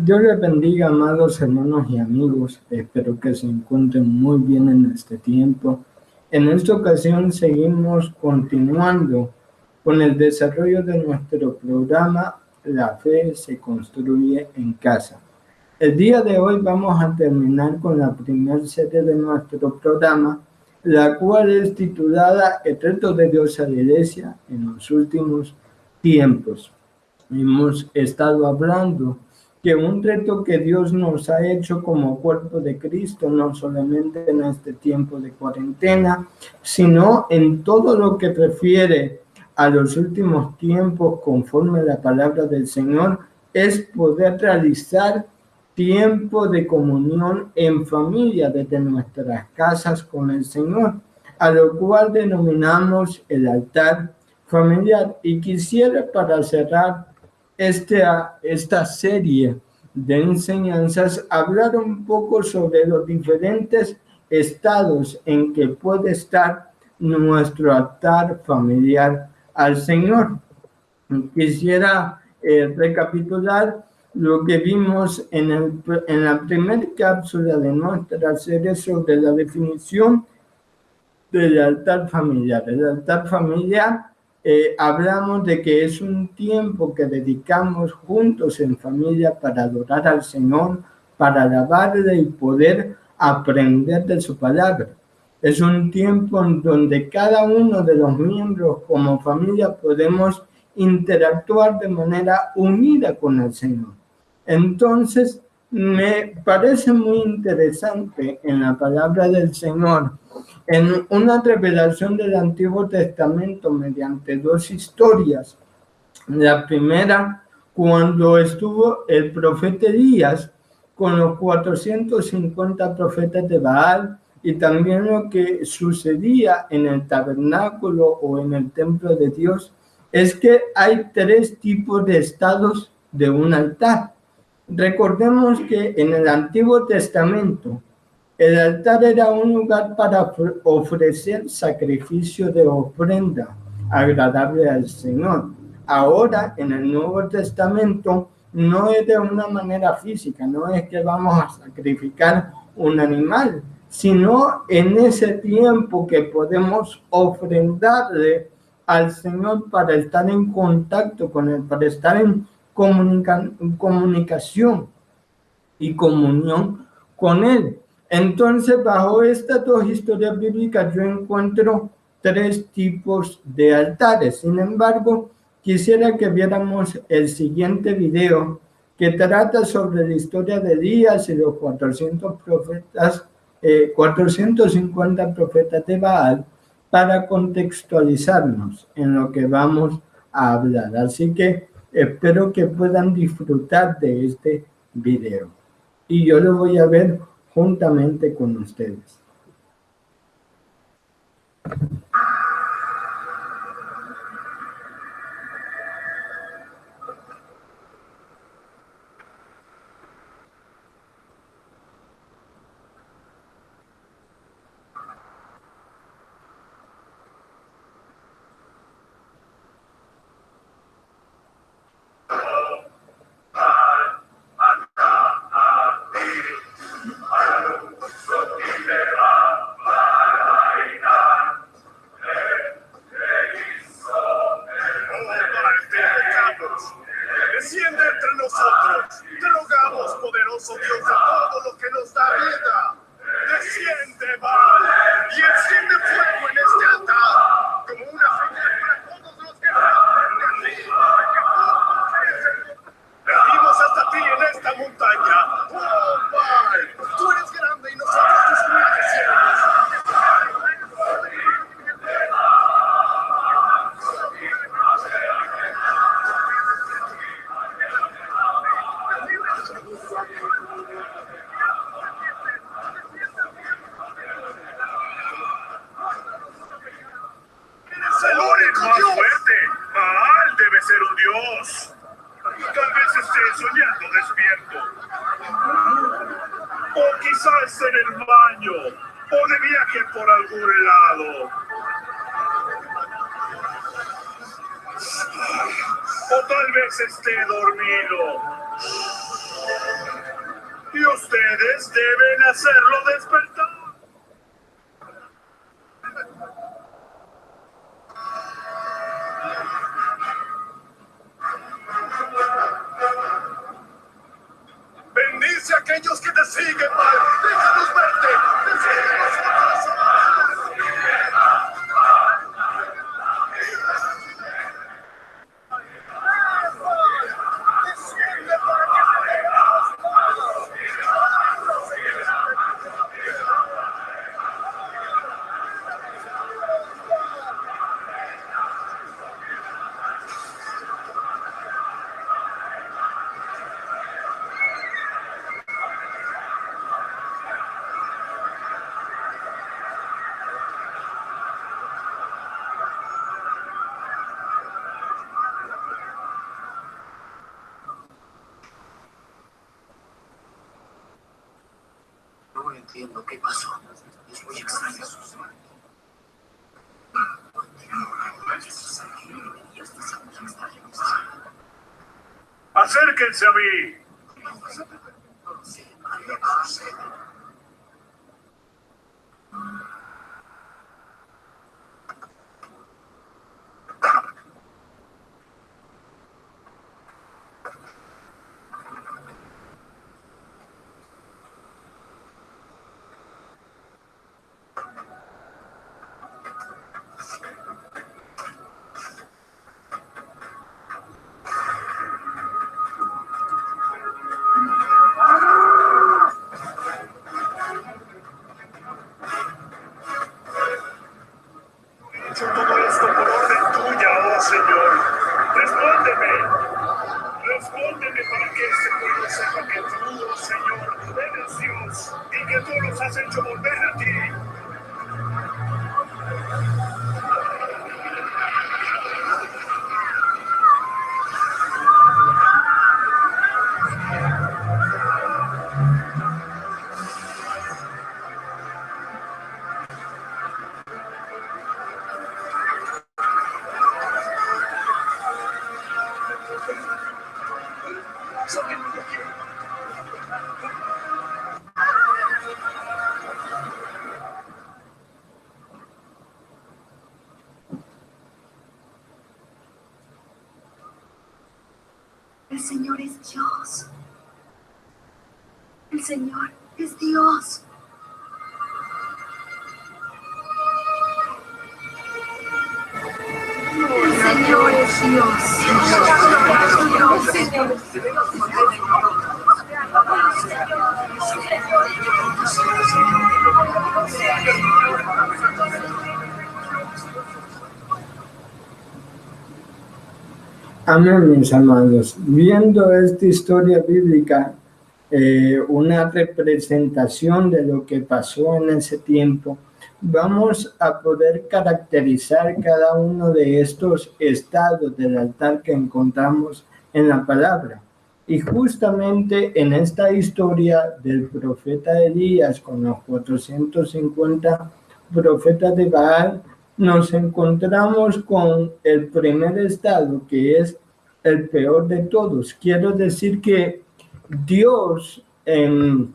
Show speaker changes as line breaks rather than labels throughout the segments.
Dios les bendiga, amados hermanos y amigos. Espero que se encuentren muy bien en este tiempo. En esta ocasión seguimos continuando con el desarrollo de nuestro programa La fe se construye en casa. El día de hoy vamos a terminar con la primera serie de nuestro programa, la cual es titulada El reto de Dios a la Iglesia en los últimos tiempos. Hemos estado hablando que un reto que Dios nos ha hecho como cuerpo de Cristo, no solamente en este tiempo de cuarentena, sino en todo lo que refiere a los últimos tiempos conforme a la palabra del Señor, es poder realizar tiempo de comunión en familia desde nuestras casas con el Señor, a lo cual denominamos el altar familiar. Y quisiera, para cerrar esta serie de enseñanzas, hablar un poco sobre los diferentes estados en que puede estar nuestro altar familiar al Señor. Quisiera recapitular lo que vimos en la primera cápsula de nuestra serie sobre la definición del altar familiar. El altar familiar, hablamos de que es un tiempo que dedicamos juntos en familia para adorar al Señor, para alabarle y poder aprender de su palabra. Es un tiempo en donde cada uno de los miembros como familia podemos interactuar de manera unida con el Señor. Entonces, me parece muy interesante en la palabra del Señor, en una revelación del Antiguo Testamento mediante dos historias. La primera, cuando estuvo el profeta Elías con los 450 profetas de Baal, y también lo que sucedía en el tabernáculo o en el templo de Dios, es que hay tres tipos de estados de un altar. Recordemos que en el Antiguo Testamento el altar era un lugar para ofrecer sacrificio de ofrenda agradable al Señor. Ahora, en el Nuevo Testamento, no es de una manera física, no es que vamos a sacrificar un animal, sino en ese tiempo que podemos ofrendarle al Señor para estar en contacto con Él, para estar en comunicación y comunión con Él. Entonces, bajo estas dos historias bíblicas, yo encuentro tres tipos de altares. Sin embargo, quisiera que viéramos el siguiente video que trata sobre la historia de Elías y los 450 profetas de Baal, para contextualizarnos en lo que vamos a hablar. Así que espero que puedan disfrutar de este video. Y yo lo voy a ver juntamente con ustedes.
Desciende entre nosotros, te rogamos, poderoso Dios de todo lo que nos da vida. Desciende, Baal, y enciende fuego en este altar, como una señal para todos los que venimos hasta ti en esta montaña. Oh, Baal, tú eres grande y nosotros tus humildes siervos. Debe ser un dios. Tal vez esté soñando despierto. O quizás en el baño. O de viaje por algún lado. O tal vez esté dormido. Y ustedes deben hacerlo despertar. Bendice a aquellos que te siguen, Padre. Déjanos verte. Descíguenos nosotros. Desciende para que te veamos, Padre.
No entiendo qué pasó. Es muy extraño.
Acérquense a mí. He hecho todo esto por orden tuya, oh Señor. Respóndeme. Respóndeme para que este pueblo sepa que tú, oh Señor, eres Dios y que tú los has hecho volver a ti.
El Señor es Dios. El Señor es Dios. El Señor es Dios.
Amén, mis amados. Viendo esta historia bíblica, una representación de lo que pasó en ese tiempo, vamos a poder caracterizar cada uno de estos estados del altar que encontramos en la palabra. Y justamente en esta historia del profeta Elías con los 450 profetas de Baal, nos encontramos con el primer estado, que es el peor de todos. Quiero decir que Dios, en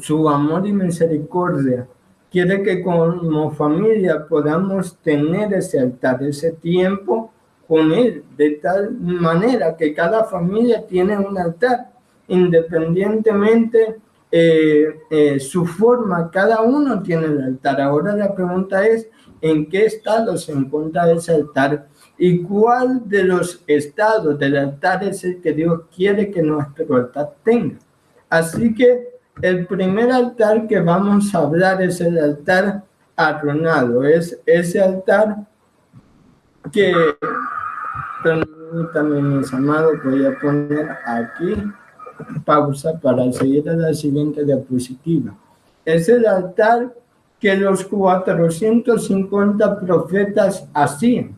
su amor y misericordia, quiere que como familia podamos tener ese altar, ese tiempo con Él, de tal manera que cada familia tiene un altar, independientemente su forma, cada uno tiene el altar. Ahora la pregunta es, ¿en qué estado se encuentra ese altar? ¿Y cuál de los estados del altar es el que Dios quiere que nuestro altar tenga? Así que el primer altar que vamos a hablar es el altar arruinado. Es ese altar que, permítanme, mis amados, voy a poner aquí pausa para seguir a la siguiente diapositiva. Es el altar que los 450 profetas hacían.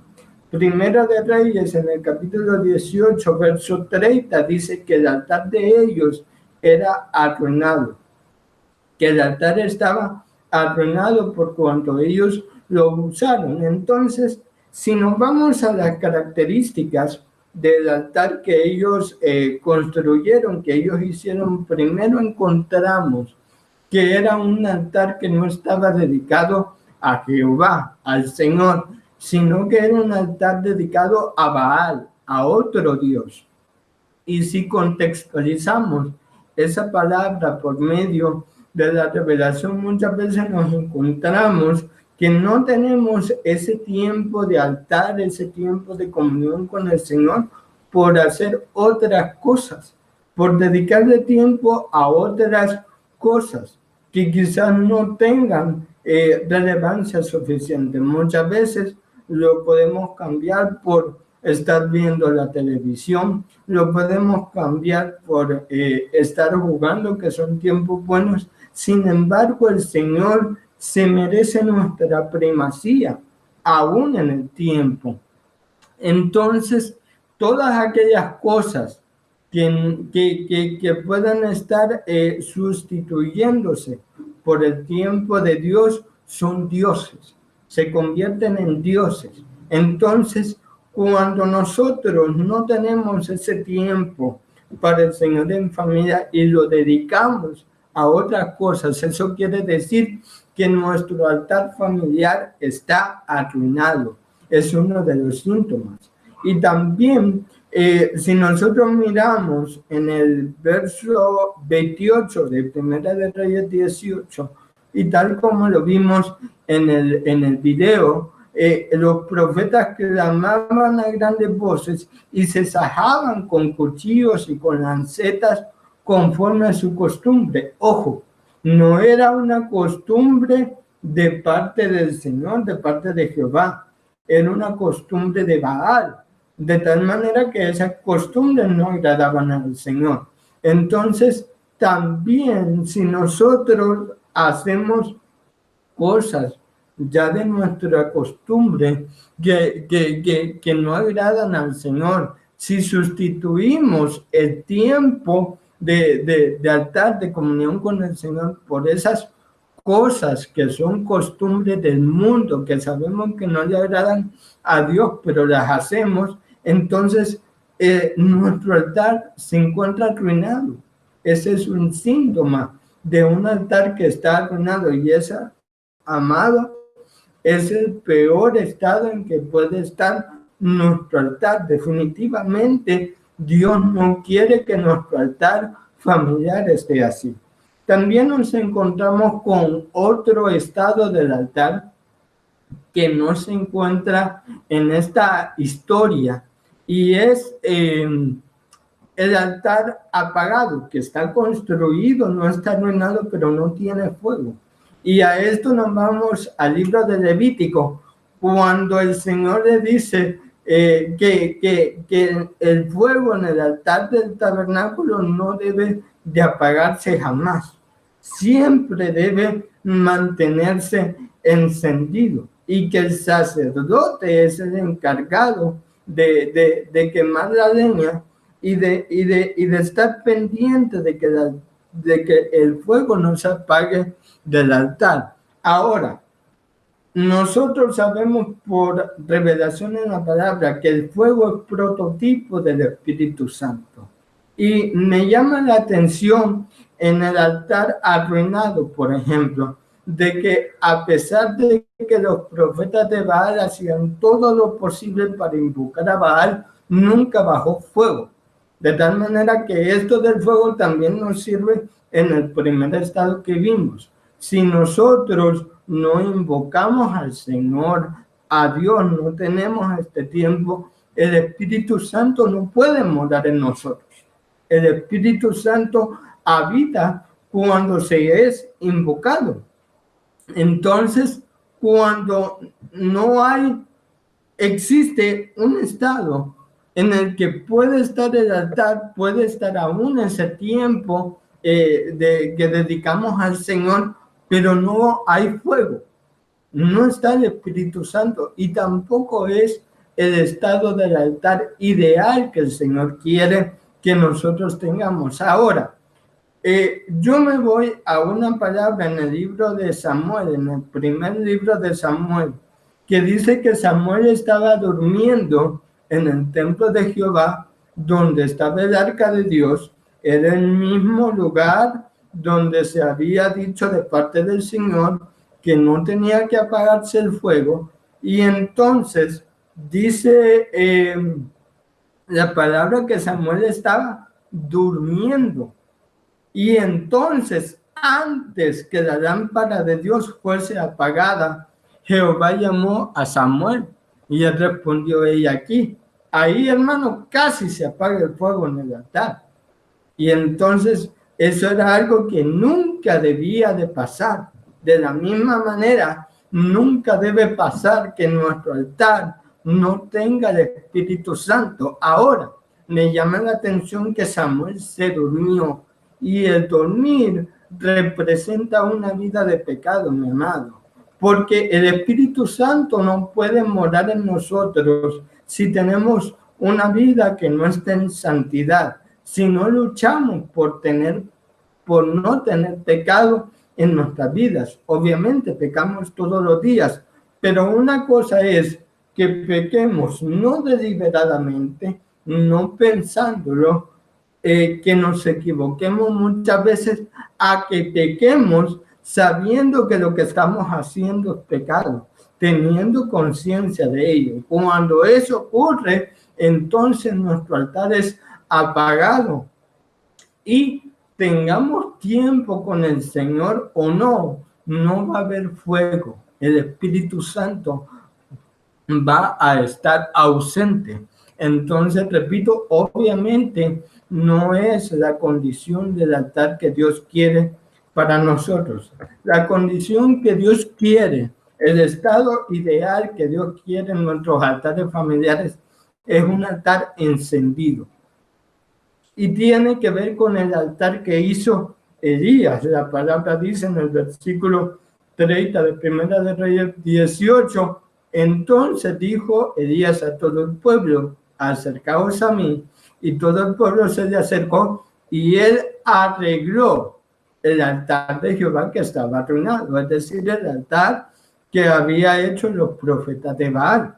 Primera de Reyes, en el capítulo 18, verso 30, dice que el altar de ellos era arruinado, que el altar estaba arruinado por cuanto ellos lo usaron. Entonces, si nos vamos a las características del altar que ellos construyeron, que ellos hicieron, primero encontramos que era un altar que no estaba dedicado a Jehová, al Señor, sino que era un altar dedicado a Baal, a otro Dios. Y si contextualizamos esa palabra por medio de la revelación, muchas veces nos encontramos que no tenemos ese tiempo de altar, ese tiempo de comunión con el Señor por hacer otras cosas, por dedicarle tiempo a otras cosas que quizás no tengan relevancia suficiente. Muchas veces lo podemos cambiar por estar viendo la televisión, lo podemos cambiar por estar jugando, que son tiempos buenos. Sin embargo, el Señor se merece nuestra primacía, aún en el tiempo. Entonces, todas aquellas cosas que puedan estar sustituyéndose por el tiempo de Dios son dioses, se convierten en dioses. Entonces, cuando nosotros no tenemos ese tiempo para el Señor en familia y lo dedicamos a otras cosas, eso quiere decir que nuestro altar familiar está arruinado. Es uno de los síntomas. Y también, si nosotros miramos en el verso 28 de Primera de Reyes 18, y tal como lo vimos en el video, los profetas clamaban a grandes voces y se sajaban con cuchillos y con lancetas conforme a su costumbre. Ojo, no era una costumbre de parte del Señor, de parte de Jehová, era una costumbre de Baal, de tal manera que esas costumbres no agradaban al Señor. Entonces, también si nosotros hacemos cosas ya de nuestra costumbre que no agradan al Señor, si sustituimos el tiempo de altar, de comunión con el Señor por esas cosas que son costumbres del mundo, que sabemos que no le agradan a Dios, pero las hacemos, entonces nuestro altar se encuentra arruinado. Ese es un síntoma de un altar que está arruinado, y esa, amado, es el peor estado en que puede estar nuestro altar. Definitivamente Dios no quiere que nuestro altar familiar esté así. También nos encontramos con otro estado del altar que no se encuentra en esta historia, y es el altar apagado, que está construido, no está arruinado, pero no tiene fuego. Y a esto nos vamos al libro de Levítico, cuando el Señor le dice que el fuego en el altar del tabernáculo no debe de apagarse jamás, siempre debe mantenerse encendido, y que el sacerdote es el encargado de quemar la leña y de estar pendiente de que el fuego no se apague del altar. Ahora, nosotros sabemos por revelación en la palabra que el fuego es prototipo del Espíritu Santo. Y me llama la atención en el altar arruinado, por ejemplo, de que a pesar de que los profetas de Baal hacían todo lo posible para invocar a Baal, nunca bajó fuego. De tal manera que esto del fuego también nos sirve en el primer estado que vimos. Si nosotros no invocamos al Señor, a Dios, no tenemos este tiempo, el Espíritu Santo no puede morar en nosotros. El Espíritu Santo habita cuando se es invocado. Entonces, cuando no existe un estado en el que puede estar el altar, puede estar aún ese tiempo que dedicamos al Señor, pero no hay fuego, no está el Espíritu Santo, y tampoco es el estado del altar ideal que el Señor quiere que nosotros tengamos. Ahora, yo me voy a una palabra en el libro de Samuel, en el primer libro de Samuel, que dice que Samuel estaba durmiendo en el templo de Jehová, donde estaba el arca de Dios, era el mismo lugar donde se había dicho de parte del Señor que no tenía que apagarse el fuego. Y entonces dice la palabra que Samuel estaba durmiendo. Y entonces, antes que la lámpara de Dios fuese apagada, Jehová llamó a Samuel y él respondió: ella aquí. Ahí, hermano, casi se apaga el fuego en el altar. Y entonces eso era algo que nunca debía de pasar. De la misma manera, nunca debe pasar que nuestro altar no tenga el Espíritu Santo. Ahora, me llama la atención que Samuel se durmió. Y el dormir representa una vida de pecado, mi amado. Porque el Espíritu Santo no puede morar en nosotros si tenemos una vida que no esté en santidad. Si no luchamos por no tener pecado en nuestras vidas. Obviamente pecamos todos los días, pero una cosa es que pequemos no deliberadamente, no pensándolo, que nos equivoquemos muchas veces, a que pequemos sabiendo que lo que estamos haciendo es pecado, teniendo conciencia de ello. Cuando eso ocurre, entonces nuestro altar es apagado. Y tengamos tiempo con el Señor o no, no va a haber fuego. El Espíritu Santo va a estar ausente. Entonces, repito, obviamente no es la condición del altar que Dios quiere para nosotros. La condición que Dios quiere, el estado ideal que Dios quiere en nuestros altares familiares es un altar encendido. Y tiene que ver con el altar que hizo Elías. La palabra dice en el versículo 30 de Primera de Reyes 18, entonces dijo Elías a todo el pueblo: acercaos a mí. Y todo el pueblo se le acercó y él arregló el altar de Jehová que estaba arruinado, es decir, el altar que había hecho los profetas de Baal.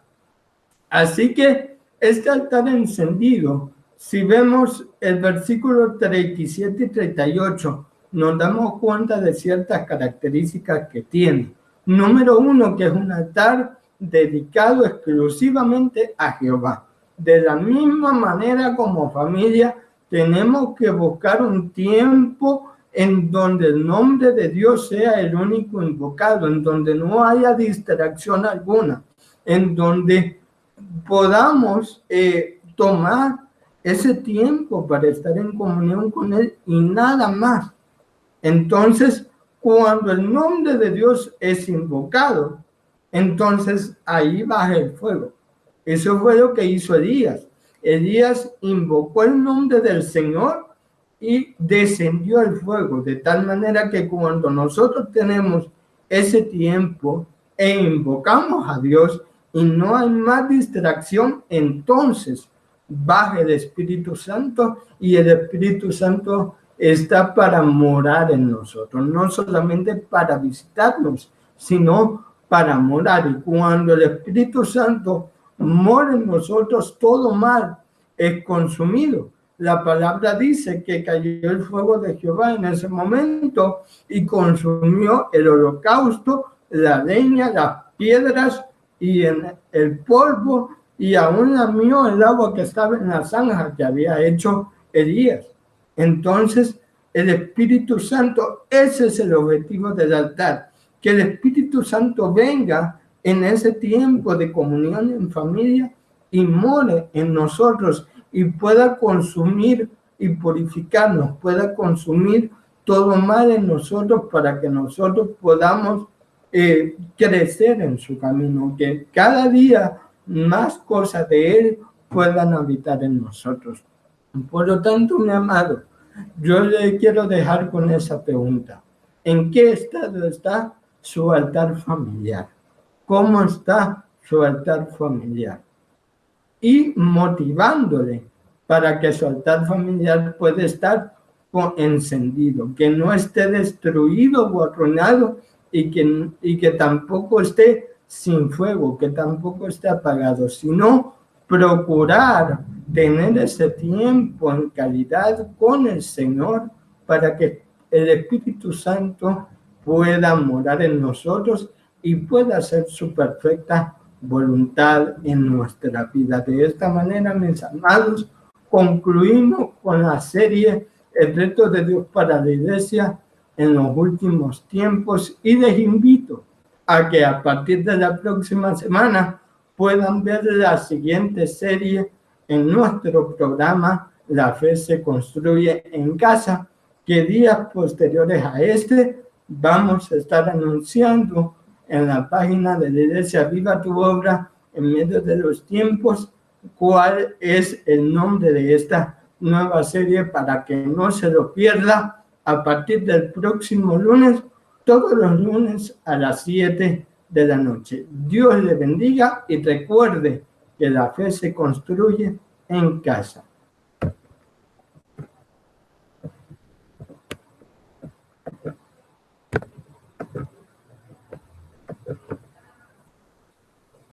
Así que este altar encendido, si vemos el versículo 37 y 38, nos damos cuenta de ciertas características que tiene. Número uno, que es un altar dedicado exclusivamente a Jehová. De la misma manera, como familia, tenemos que buscar un tiempo en donde el nombre de Dios sea el único invocado, en donde no haya distracción alguna, en donde podamos tomar ese tiempo para estar en comunión con Él y nada más. Entonces, cuando el nombre de Dios es invocado, entonces ahí baja el fuego. Eso fue lo que hizo Elías. Elías invocó el nombre del Señor y descendió el fuego, de tal manera que cuando nosotros tenemos ese tiempo e invocamos a Dios y no hay más distracción, entonces baja el Espíritu Santo y el Espíritu Santo está para morar en nosotros, no solamente para visitarnos, sino para morar. Y cuando el Espíritu Santo mora en nosotros, todo mal es consumido. La palabra dice que cayó el fuego de Jehová en ese momento y consumió el holocausto, la leña, las piedras y en el polvo, y aún lamió el agua que estaba en la zanja que había hecho Elías. Entonces, el Espíritu Santo, ese es el objetivo del altar, que el Espíritu Santo venga en ese tiempo de comunión en familia y more en nosotros y pueda consumir y purificarnos, pueda consumir todo mal en nosotros para que nosotros podamos crecer en su camino, que cada día más cosas de Él puedan habitar en nosotros. Por lo tanto, mi amado, yo le quiero dejar con esa pregunta: ¿en qué estado está su altar familiar? ¿Cómo está su altar familiar? Y motivándole para que su altar familiar pueda estar encendido, que no esté destruido o arruinado y que tampoco esté sin fuego, que tampoco esté apagado, sino procurar tener ese tiempo en calidad con el Señor para que el Espíritu Santo pueda morar en nosotros y pueda hacer su perfecta voluntad en nuestra vida. De esta manera, mis amados, concluimos con la serie El reto de Dios para la Iglesia en los últimos tiempos y les invito a que a partir de la próxima semana puedan ver la siguiente serie en nuestro programa La Fe se construye en casa, que días posteriores a este vamos a estar anunciando en la página de la Iglesia Viva tu Obra en medio de los tiempos cuál es el nombre de esta nueva serie para que no se lo pierda a partir del próximo lunes, todos los lunes a las 7 de la noche. Dios le bendiga y recuerde que la fe se construye en casa.